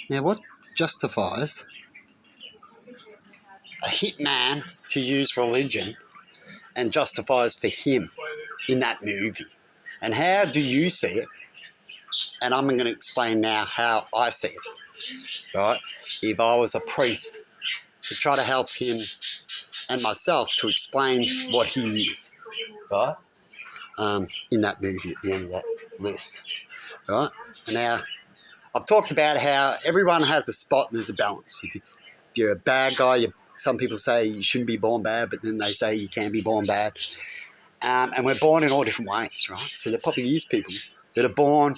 Now, what justifies a hitman to use religion and justifies for him in that movie? And how do you see it? And I'm going to explain now how I see it, right? If I was a priest, to try to help him and myself to explain what he is, right? In that movie at the end of that list, right? Now, I've talked about how everyone has a spot and there's a balance. If you're a bad guy, some people say you shouldn't be born bad, but then they say you can be born bad. And we're born in all different ways, right? So there probably is people that are born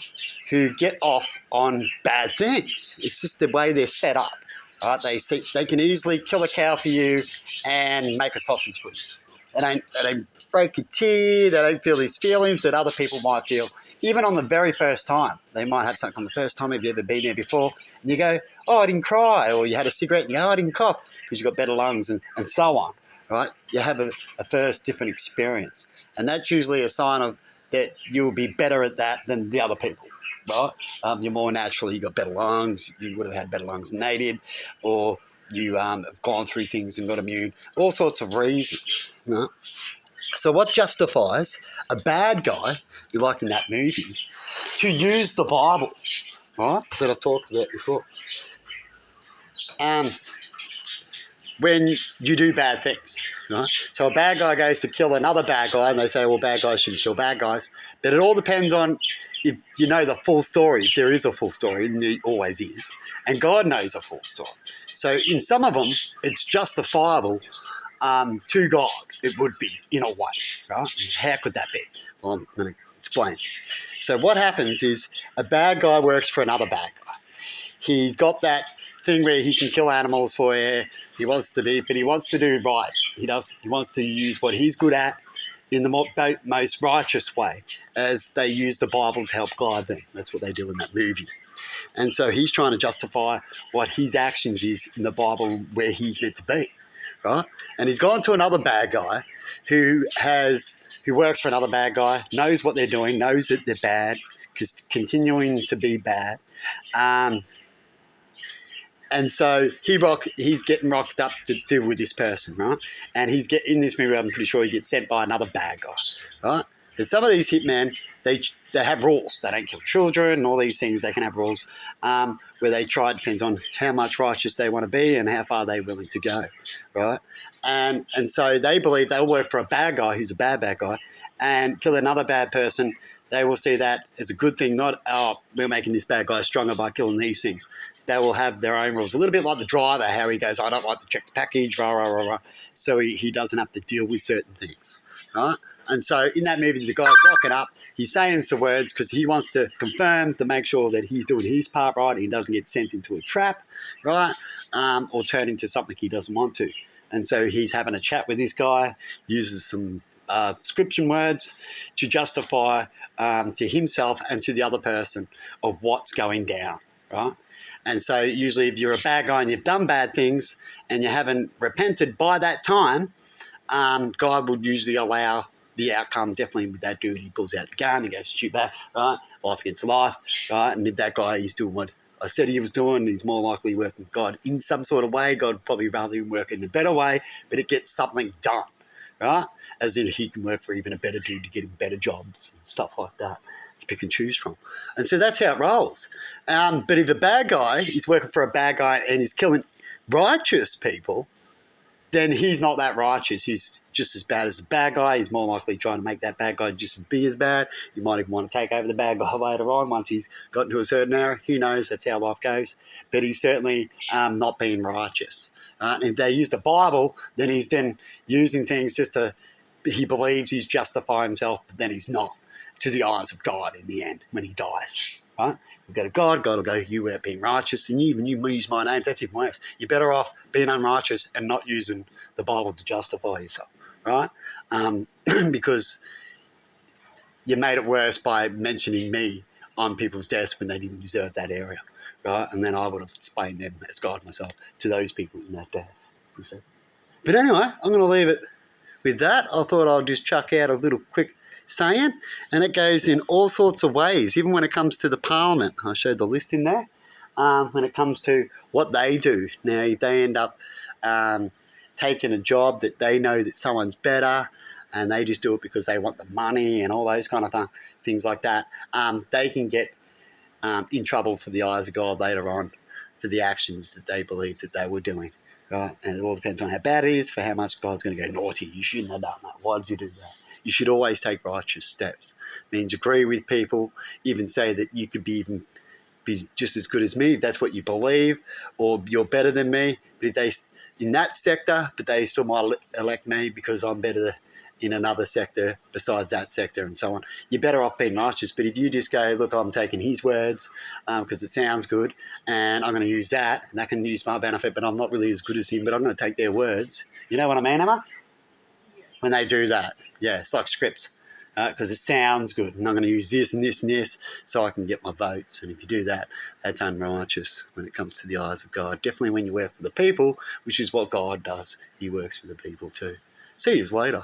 who get off on bad things. It's just the way they're set up, right? They can easily kill a cow for you and make a sausage for you. They don't break a tear. They don't feel these feelings that other people might feel. Even on the very first time, they might have something on the first time. Have you ever been there before? And you go, oh, I didn't cry. Or you had a cigarette and you go, oh, I didn't cough because you've got better lungs and so on, right? You have a first different experience. And that's usually a sign of that you'll be better at that than the other people, right? You're more naturally, you've got better lungs, you would have had better lungs than they did, or you have gone through things and got immune, all sorts of reasons, right? So what justifies a bad guy, like in that movie, to use the Bible, right, that I've talked about before, when you do bad things, right? So a bad guy goes to kill another bad guy and they say, well, bad guys shouldn't kill bad guys. But it all depends on if you know the full story. If there is a full story, and there always is. And God knows a full story. So in some of them, it's justifiable to God. It would be, in a way, right? How could that be? Well, I'm going to explain. So what happens is a bad guy works for another bad guy. He's got that thing where he can kill animals for you. He wants to do right. He wants to use what he's good at in the most righteous way, as they use the Bible to help guide them. That's what they do in that movie. And so he's trying to justify what his actions is in the Bible where he's meant to be, right? And he's gone to another bad guy who works for another bad guy, knows what they're doing, knows that they're bad, because continuing to be bad. And so he's getting rocked up to deal with this person, right? And in this movie, I'm pretty sure he gets sent by another bad guy, right? But some of these hitmen, they have rules. They don't kill children and all these things. They can have rules where they try. It depends on how much righteous they want to be and how far they're willing to go, right? And so they believe they'll work for a bad guy who's a bad guy and kill another bad person. They will see that as a good thing, not, oh, we're making this bad guy stronger by killing these things. They will have their own rules. A little bit like the driver, how he goes, I don't like to check the package, rah, rah, rah, rah. So he doesn't have to deal with certain things, right? And so in that movie, the guy's rocking up. He's saying some words because he wants to confirm to make sure that he's doing his part right. He doesn't get sent into a trap, right? Or turn into something he doesn't want to. And so he's having a chat with this guy, uses some description words to justify to himself and to the other person of what's going down, right? And so usually if you're a bad guy and you've done bad things and you haven't repented by that time, God would usually allow the outcome. Definitely with that dude, he pulls out the gun, he goes to shoot back, right? Life against life, right? And if that guy is doing what I said he was doing, he's more likely working with God in some sort of way. God would probably rather him work in a better way, but it gets something done, right? As in he can work for even a better dude to get him better jobs and stuff like that to pick and choose from. And so that's how it rolls. But if a bad guy is working for a bad guy and is killing righteous people, then he's not that righteous. He's just as bad as the bad guy. He's more likely trying to make that bad guy just be as bad. He might even want to take over the bad guy later on once he's gotten to a certain area. Who knows? That's how life goes. But he's certainly not being righteous. And if they use the Bible, then he's then using things just to, he believes he's justifying himself, but then he's not, to the eyes of God in the end when he dies, right? We go to God, God will go, you weren't being righteous, and even you use my names, that's even worse. You're better off being unrighteous and not using the Bible to justify yourself, right? Because you made it worse by mentioning me on people's desks when they didn't deserve that area, right? And then I would have explained them as God myself to those people in that death, you see. But anyway, I'm going to leave it with that, I thought I'll just chuck out a little quick saying, and it goes in all sorts of ways, even when it comes to the Parliament. I showed the list in there. When it comes to what they do. Now, if they end up taking a job that they know that someone's better and they just do it because they want the money and all those kind of things like that, they can get in trouble for the eyes of God later on for the actions that they believe that they were doing. Right? And it all depends on how bad it is, for how much God's going to go, naughty, you shouldn't have done that. Why did you do that? You should always take righteous steps. It means agree with people, even say that you could be just as good as me if that's what you believe, or you're better than me. But if they in that sector, but they still might elect me because I'm better in another sector besides that sector, and so on. You're better off being righteous. But if you just go, look, I'm taking his words because it sounds good, and I'm going to use that, and that can use my benefit, but I'm not really as good as him, but I'm going to take their words. You know what I mean, Emma? When they do that, yeah, it's like script. Because it sounds good, and I'm going to use this and this and this so I can get my votes. And if you do that, that's unrighteous when it comes to the eyes of God. Definitely when you work for the people, which is what God does. He works for the people too. See you later.